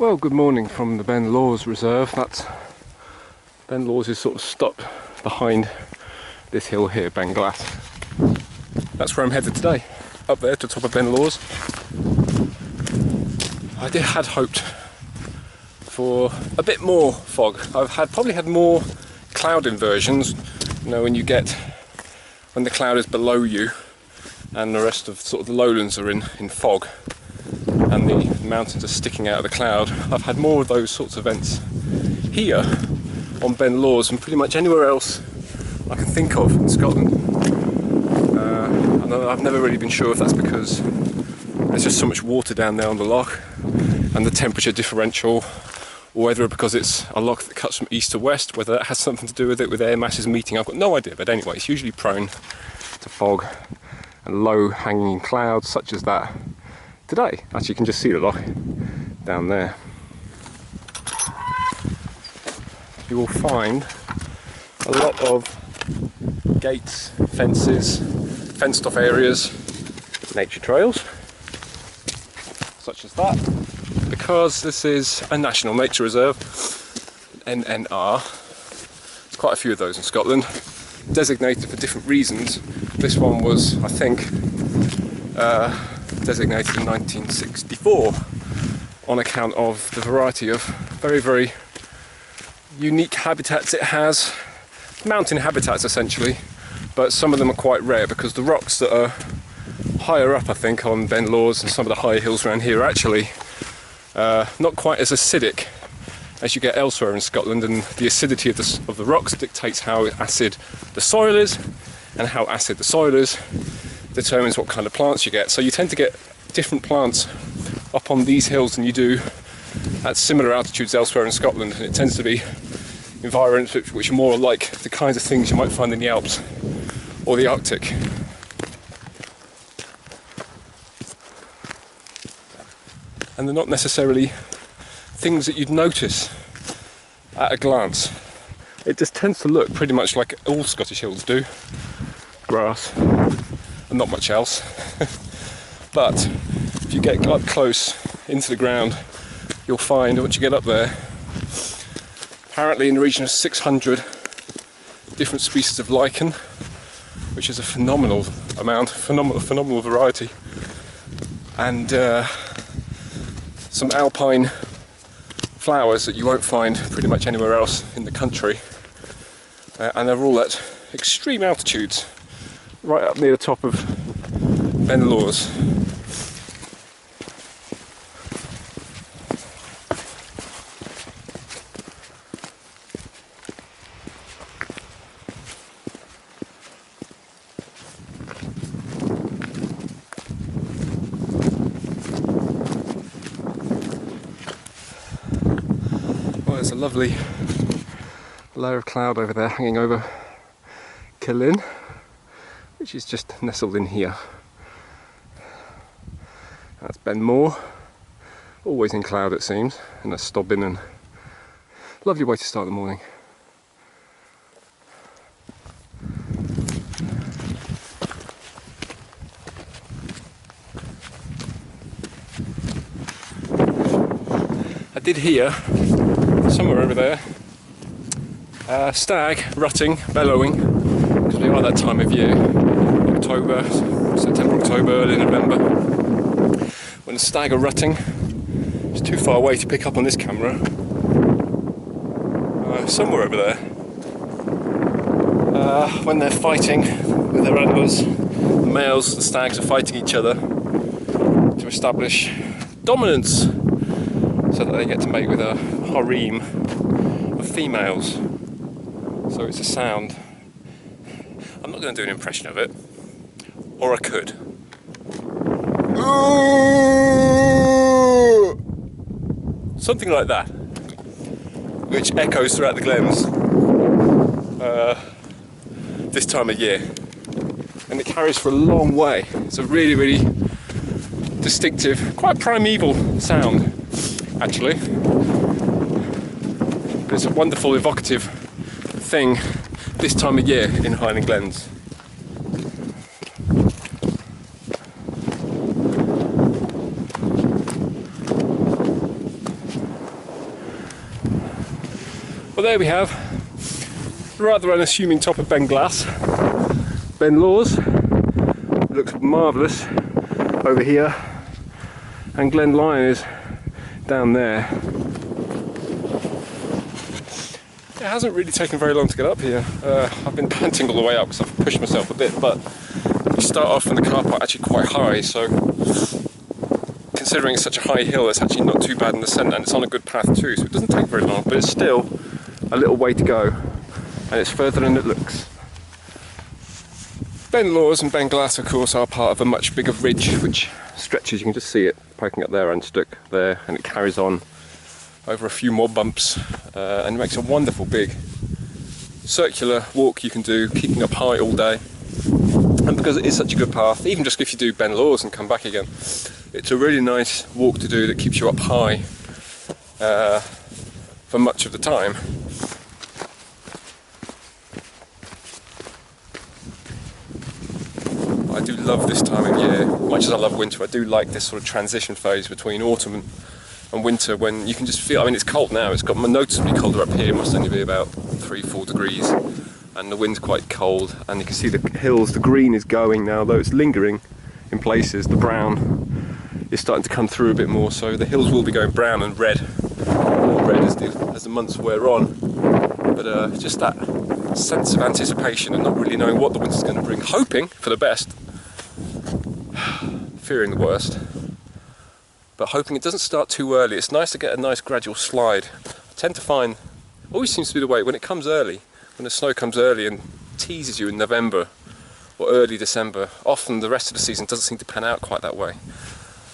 Well, good morning from the Beinn Reserve. Beinn is sort of stuck behind this hill here, Ghlas. That's where I'm headed today, up there to the top of Beinn. I had hoped for a bit more fog. I've probably had more cloud inversions, you know, when the cloud is below you and the rest of sort of the lowlands are in fog and the mountains are sticking out of the cloud. I've had more of those sorts of events here on Beinn than pretty much anywhere else I can think of in Scotland. And I've never really been sure if that's because there's just so much water down there on the loch and the temperature differential, or whether because it's a loch that cuts from east to west, whether that has something to do with it, with air masses meeting. I've got no idea, but anyway, it's usually prone to fog and low hanging clouds such as that today. Actually, you can just see the loch down there. You will find a lot of gates, fences, fenced off areas, nature trails, such as that, because this is a National Nature Reserve, NNR. There's quite a few of those in Scotland, designated for different reasons. This one was, I think, designated in 1964 on account of the variety of very, very unique habitats it has. Mountain habitats essentially, but some of them are quite rare because the rocks that are higher up, I think, on Beinn and some of the higher hills around here are actually not quite as acidic as you get elsewhere in Scotland, and the acidity of the rocks dictates how acid the soil is, and how acid the soil is determines what kind of plants you get. So you tend to get different plants up on these hills than you do at similar altitudes elsewhere in Scotland, and it tends to be environments which are more like the kinds of things you might find in the Alps or the Arctic. And they're not necessarily things that you'd notice at a glance. It just tends to look pretty much like all Scottish hills do. Grass and not much else. But if you get up close into the ground, you'll find, once you get up there, apparently in the region of 600 different species of lichen, which is a phenomenal amount, phenomenal variety, and some alpine flowers that you won't find pretty much anywhere else in the country, and they're all at extreme altitudes, right up near the top of Beinn. There's a lovely layer of cloud over there hanging over Ghlas, which is just nestled in here. That's Beinn, always in cloud it seems, and a stobbing, and lovely way to start the morning. I did hear somewhere over there stag rutting, bellowing, because we are that time of year, October, September, October, early November, when the stag are rutting. It's too far away to pick up on this camera. Somewhere over there, when they're fighting with their antlers, the males, the stags, are fighting each other to establish dominance, so that they get to mate with a harem of females. So it's a sound. I'm not going to do an impression of it, or I could. Something like that, which echoes throughout the glens this time of year, and it carries for a long way. It's a really, really distinctive, quite primeval sound, actually. But it's a wonderful, evocative thing this time of year in Highland Glens. Well, there we have the rather unassuming top of Ghlas. Beinn looks marvellous over here, and Glen Lyon is down there. It hasn't really taken very long to get up here. I've been panting all the way up because I've pushed myself a bit, but you start off in the car park actually quite high, so considering it's such a high hill, it's actually not too bad in the centre, and it's on a good path too, so it doesn't take very long, but it's still a little way to go, and it's further than it looks. Beinn and Ghlas, of course, are part of a much bigger ridge which stretches. You can just see it poking up there and stuck there, and it carries on over a few more bumps, and makes a wonderful big circular walk you can do, keeping up high all day. And because it is such a good path, even just if you do Beinn and come back again, it's a really nice walk to do that keeps you up high for much of the time. I do love this time of year. Much as I love winter, I do like this sort of transition phase between autumn and winter, when you can just feel, I mean, it's cold now, it's got noticeably colder up here, it must only be about 3-4 degrees, and the wind's quite cold, and you can see the hills, the green is going now, though it's lingering in places. The brown is starting to come through a bit more, so the hills will be going brown and red, more red as the months wear on. But just that sense of anticipation and not really knowing what the winter's going to bring, hoping for the best, fearing the worst, but hoping it doesn't start too early. It's nice to get a nice gradual slide. I tend to find, always seems to be the way, when it comes early, when the snow comes early and teases you in November or early December, often the rest of the season doesn't seem to pan out quite that way.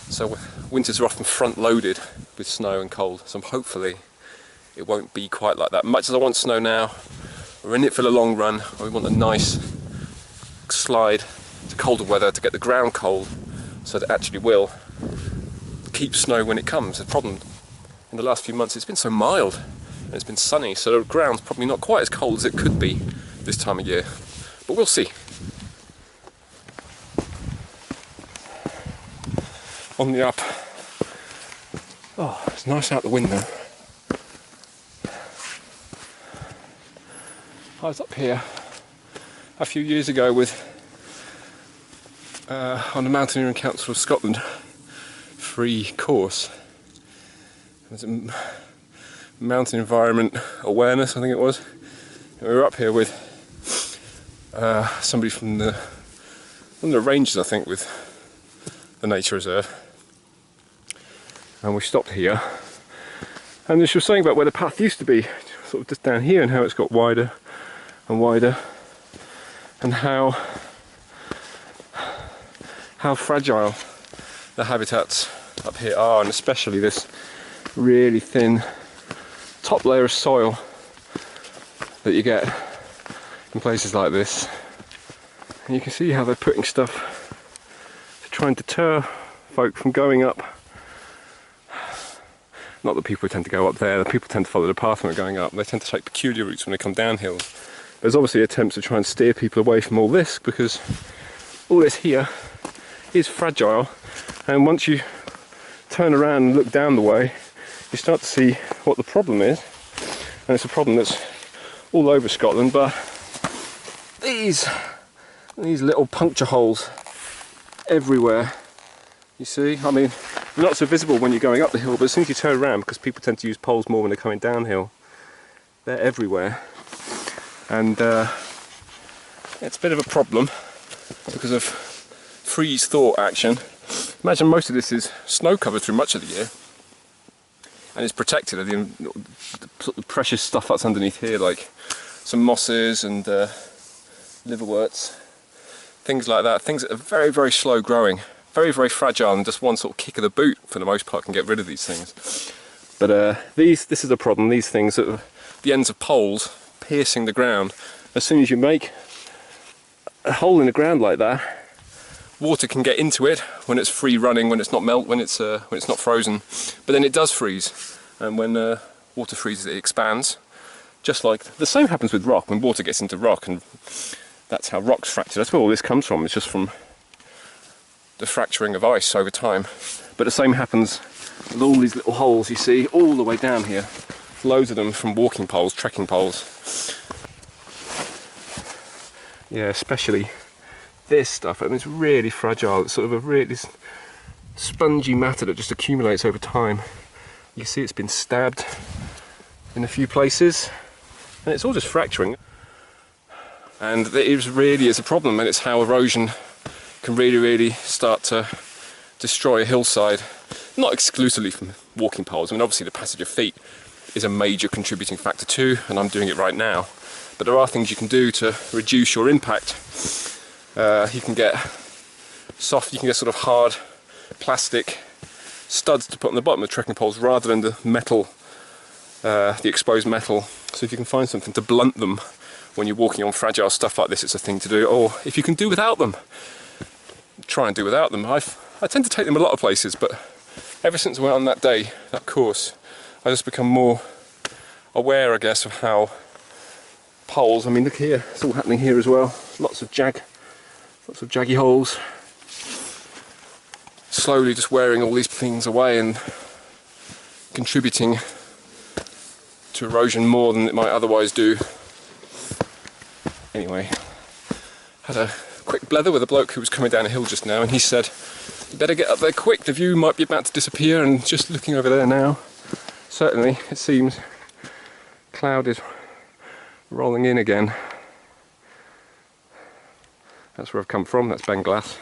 So winters are often front loaded with snow and cold, so hopefully it won't be quite like that. Much as I want snow now, we're in it for the long run, we want a nice slide to colder weather to get the ground cold, so that it actually will keep snow when it comes. The problem in the last few months, it's been so mild and it's been sunny, so the ground's probably not quite as cold as it could be this time of year, but we'll see. On the up, oh, it's nice out the window. I was up here a few years ago with on the Mountaineering Council of Scotland free course. It was a mountain environment awareness, I think it was. And we were up here with somebody from one of the rangers, I think, with the nature reserve. And we stopped here, and she was saying about where the path used to be, sort of just down here, and how it's got wider and wider, and how fragile the habitats up here are, and especially this really thin top layer of soil that you get in places like this. And you can see how they're putting stuff to try and deter folk from going up. Not that people tend to go up there, the people tend to follow the path when they're going up. They tend to take peculiar routes when they come down hills. There's obviously attempts to try and steer people away from all this, because all this here is fragile, and once you turn around and look down the way, you start to see what the problem is. And it's a problem that's all over Scotland, but these little puncture holes everywhere, you see. I mean, they're not so visible when you're going up the hill, but as soon as you turn around, because people tend to use poles more when they're coming downhill, they're everywhere. And it's a bit of a problem because of freeze-thaw action. Imagine most of this is snow covered through much of the year, and it's protected. The sort of precious stuff that's underneath here, like some mosses and liverworts, things like that, things that are very, very slow growing, very, very fragile, and just one sort of kick of the boot for the most part can get rid of these things. But this is a problem. These things at the ends of poles piercing the ground. As soon as you make a hole in the ground like that, water can get into it when it's free running, when it's not when it's not frozen. But then it does freeze, and when water freezes, it expands. Just like the same happens with rock. When water gets into rock, and that's how rocks fracture. That's where all this comes from. It's just from the fracturing of ice over time. But the same happens with all these little holes you see all the way down here. loads of them from walking poles, trekking poles. Yeah, especially this stuff. I mean, it's really fragile. It's sort of a really spongy matter that just accumulates over time. You see it's been stabbed in a few places, and it's all just fracturing. And it really is a problem, and it's how erosion can really start to destroy a hillside. Not exclusively from walking poles. I mean, obviously the passage of feet is a major contributing factor too, and I'm doing it right now. But there are things you can do to reduce your impact. You can get sort of hard plastic studs to put on the bottom of trekking poles rather than the metal, the exposed metal. So if you can find something to blunt them when you're walking on fragile stuff like this, it's a thing to do. Or if you can do without them, try and do without them. I tend to take them a lot of places, but ever since I went on that day, that course, I just become more aware, I guess, of how poles, I mean, look here, it's all happening here as well. Lots of jaggy holes. Slowly just wearing all these things away and contributing to erosion more than it might otherwise do. Anyway, had a quick blether with a bloke who was coming down a hill just now, and he said, "You better get up there quick, the view might be about to disappear." And just looking over there now, certainly it seems cloud is rolling in again. That's where I've come from, that's Ghlas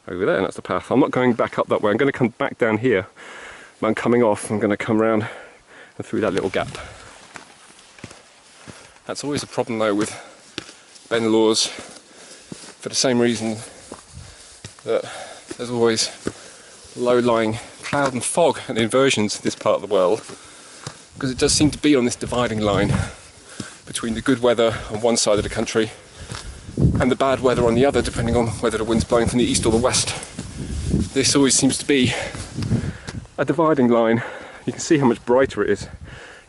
over there, and that's the path. I'm not going back up that way, I'm going to come back down here. When I'm coming off, I'm going to come round and through that little gap. That's always a problem though with Beinn laws, for the same reason that there's always low-lying cloud and fog and inversions in this part of the world, because it does seem to be on this dividing line between the good weather on one side of the country and the bad weather on the other, depending on whether the wind's blowing from the east or the west. This always seems to be a dividing line. You can see how much brighter it is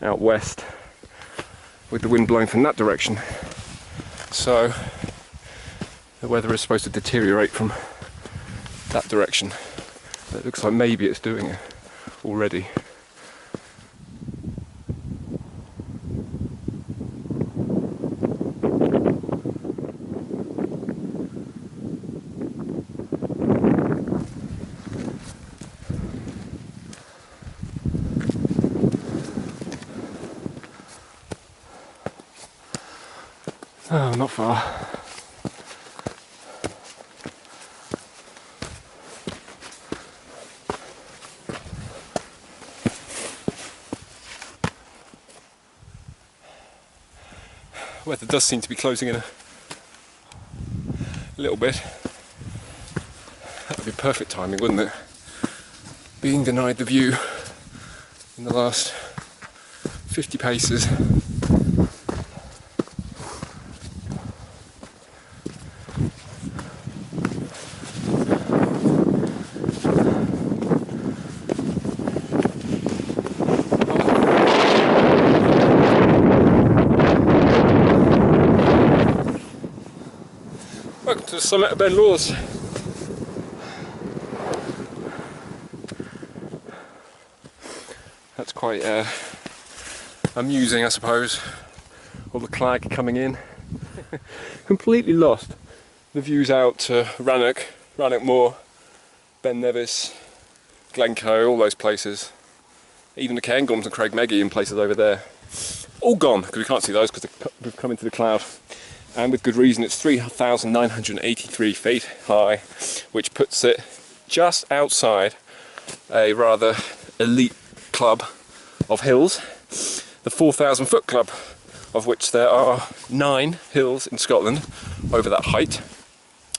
out west with the wind blowing from that direction. So the weather is supposed to deteriorate from that direction. It looks like maybe it's doing it already. Oh, not far. Weather does seem to be closing in a little bit. That would be perfect timing, wouldn't it? Being denied the view in the last 50 paces. Welcome to the summit of Beinn. That's quite amusing, I suppose. All the clag coming in. Completely lost the views out to Rannoch Moor, Ben Nevis, Glencoe, all those places. Even the Cairngorms and Craig Meggie and places over there. All gone, because we can't see those because we've come into the cloud. And with good reason. It's 3,983 feet high, which puts it just outside a rather elite club of hills, the 4,000 foot club, of which there are 9 hills in Scotland over that height.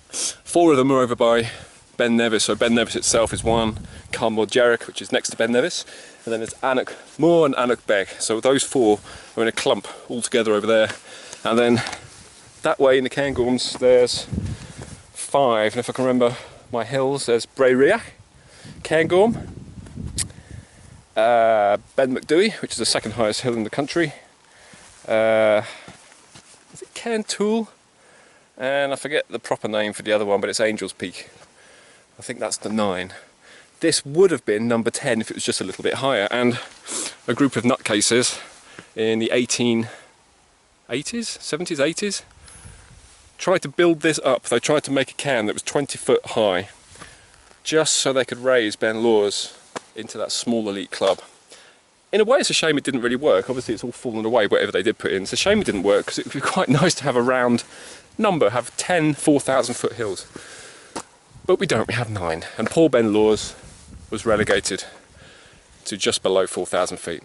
4 of them are over by Ben Nevis, so Ben Nevis itself is one, Carmore Jerrick, which is next to Ben Nevis, and then there's Annoch Moor and Annoch Beg. So those 4 are in a clump all together over there, and then that way in the Cairngorms there's 5, and if I can remember my hills, there's Bray Riach, Cairngorm, Ben McDowie, which is the second highest hill in the country, is it Cairntoul? And I forget the proper name for the other one, but it's Angel's Peak. I think that's the 9. This would have been number 10 if it was just a little bit higher, and a group of nutcases in the 1880s, 70s, 80s. Tried to build this up. They tried to make a cairn that was 20 foot high, just so they could raise Ben Lawers into that small elite club. In a way, it's a shame it didn't really work. Obviously, it's all fallen away, whatever they did put in. It's a shame it didn't work, because it would be quite nice to have a round number, have 10 4,000 foot hills. But we don't, we have 9. And poor Ben Lawers was relegated to just below 4,000 feet.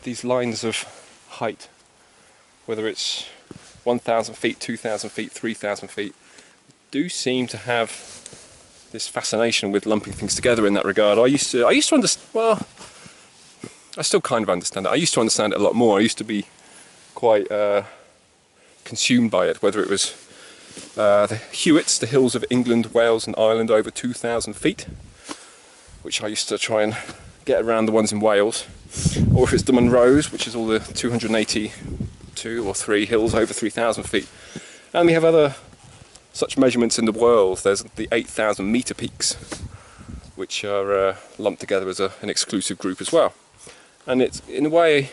These lines of height, whether it's 1,000 feet, 2,000 feet, 3,000 feet, do seem to have this fascination with lumping things together in that regard. I used to understand, well, I still kind of understand it. I used to understand it a lot more. I used to be quite consumed by it, whether it was the Hewitts, the hills of England, Wales and Ireland over 2,000 feet, which I used to try and get around the ones in Wales, or if it's the Munros, which is all the 282 or 3 hills over 3,000 feet. And we have other such measurements in the world. There's the 8,000 metre peaks, which are lumped together as an exclusive group as well. And it's, in a way,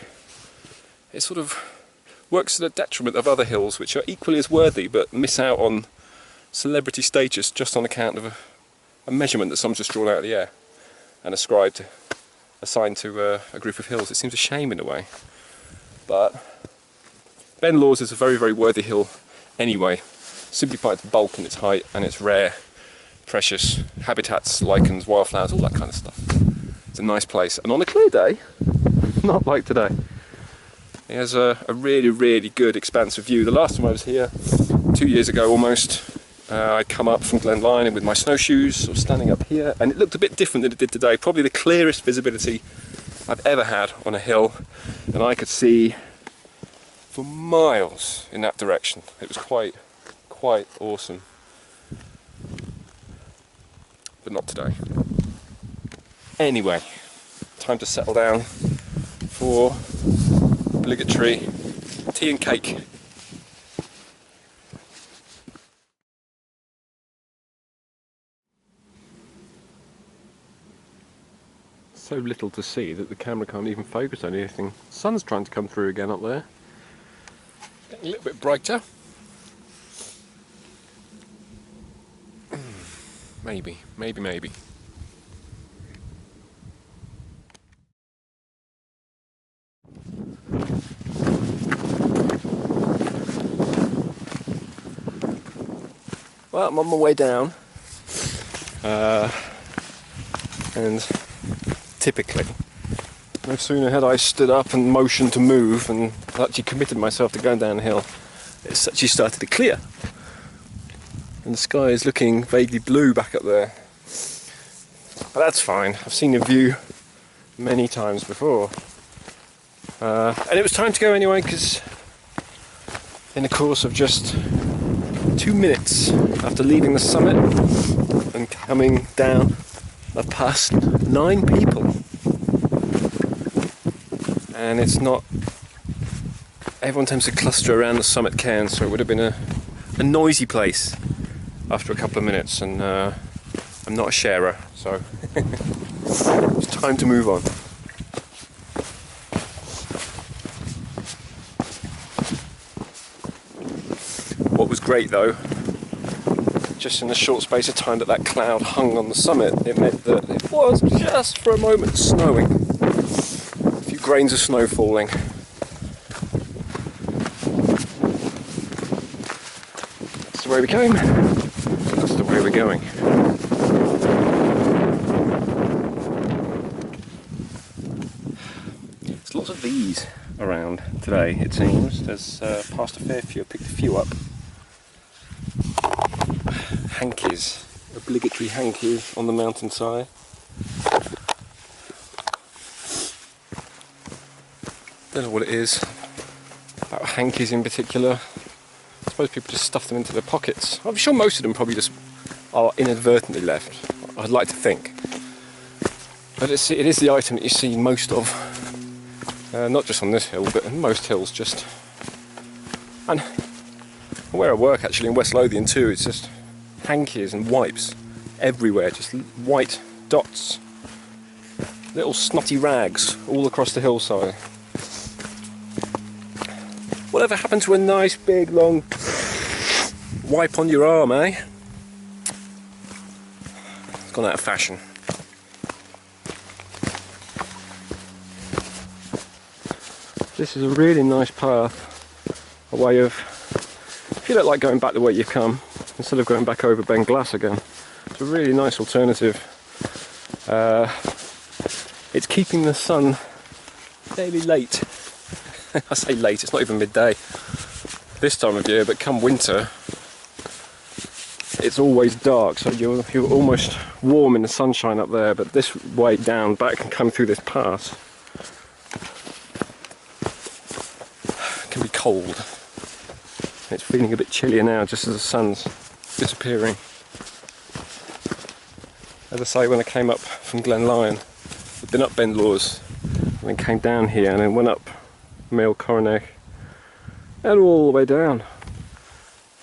it sort of works to the detriment of other hills which are equally as worthy but miss out on celebrity status just on account of a measurement that someone's just drawn out of the air and assigned to a group of hills. It seems a shame in a way. But Ben Lawers is a very, very worthy hill anyway, simply by its bulk and its height and its rare, precious habitats, lichens, wildflowers, all that kind of stuff. It's a nice place, and on a clear day, not like today, it has a really, really good expansive view. The last time I was here, 2 years ago almost, I'd come up from Glen Lyon with my snowshoes, sort of standing up here, and it looked a bit different than it did today. Probably the clearest visibility I've ever had on a hill, and I could see for miles in that direction. It was quite awesome. But not today. Anyway, time to settle down for obligatory tea and cake. So little to see that the camera can't even focus on anything. The sun's trying to come through again up there. Getting a little bit brighter. Maybe. Well, I'm on my way down, and typically, no sooner had I stood up and motioned to move and actually committed myself to going downhill, it's actually started to clear. And the sky is looking vaguely blue back up there. But that's fine, I've seen the view many times before. And it was time to go anyway, because in the course of just 2 minutes after leaving the summit and coming down, I've passed 9 people. And it's not... everyone tends to cluster around the summit cairn, so it would have been a noisy place after a couple of minutes, and I'm not a sharer, so it's time to move on. What was great though, just in the short space of time that cloud hung on the summit, it meant that it was just for a moment snowing. A few grains of snow falling. That's the way we came. That's the way we're going. There's lots of these around today, it seems. There's past a fair few, I picked a few up. Hankies, obligatory hankies on the mountainside. Don't know what it is about hankies in particular. I suppose people just stuff them into their pockets. I'm sure most of them probably just are inadvertently left, I'd like to think. But it is the item that you see most of, not just on this hill, but in most hills just. And where I work actually in West Lothian too, it's just hankies and wipes everywhere, just white dots. little snotty rags all across the hillside. Whatever happened to a nice big long wipe on your arm, eh? It's gone out of fashion. This is a really nice path, a way of, if you don't like going back the way you've come, instead of going back over Ghlas again, it's a really nice alternative. It's keeping the sun fairly late. I say late, it's not even midday this time of year, but come winter it's always dark, so you're almost warm in the sunshine up there, but this way down back and come through this pass can be cold. It's feeling a bit chillier now just as the sun's disappearing. As I say, when I came up from Glen Lyon, I'd been up Ben Lawes and then came down here and then went up Mael Coronach and all the way down.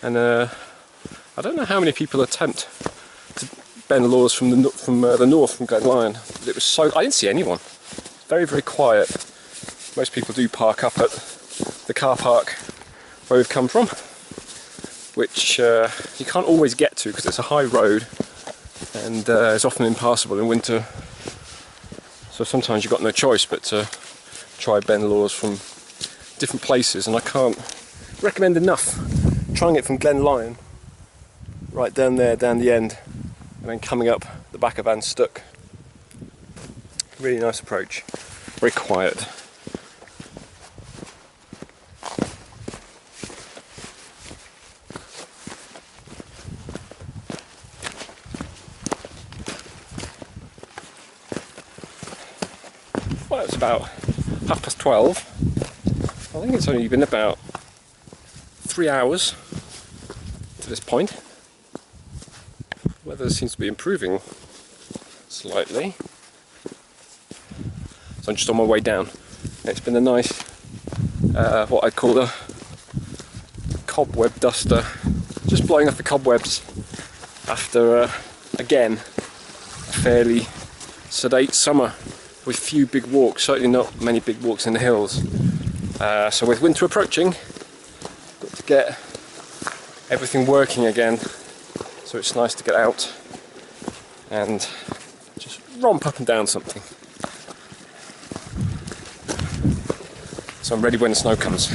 And I don't know how many people attempt to Ben Lawes from the north from Glen Lyon. It was so, I didn't see anyone. Very, very quiet. Most people do park up at the car park where we've come from, which you can't always get to because it's a high road and it's often impassable in winter. So sometimes you've got no choice but to try Ben Lawes from different places, and I can't recommend enough trying it from Glen Lyon, right down there, down the end, and then coming up the back of Anstuck. Really nice approach, very quiet. Well, it's about 12:30. I think it's only been about 3 hours to this point. Weather seems to be improving slightly. So I'm just on my way down. It's been a nice, what I'd call a cobweb duster. Just blowing off the cobwebs after, again, a fairly sedate summer with few big walks, certainly not many big walks in the hills. So with winter approaching, got to get everything working again, so it's nice to get out and just romp up and down something. So I'm ready when the snow comes.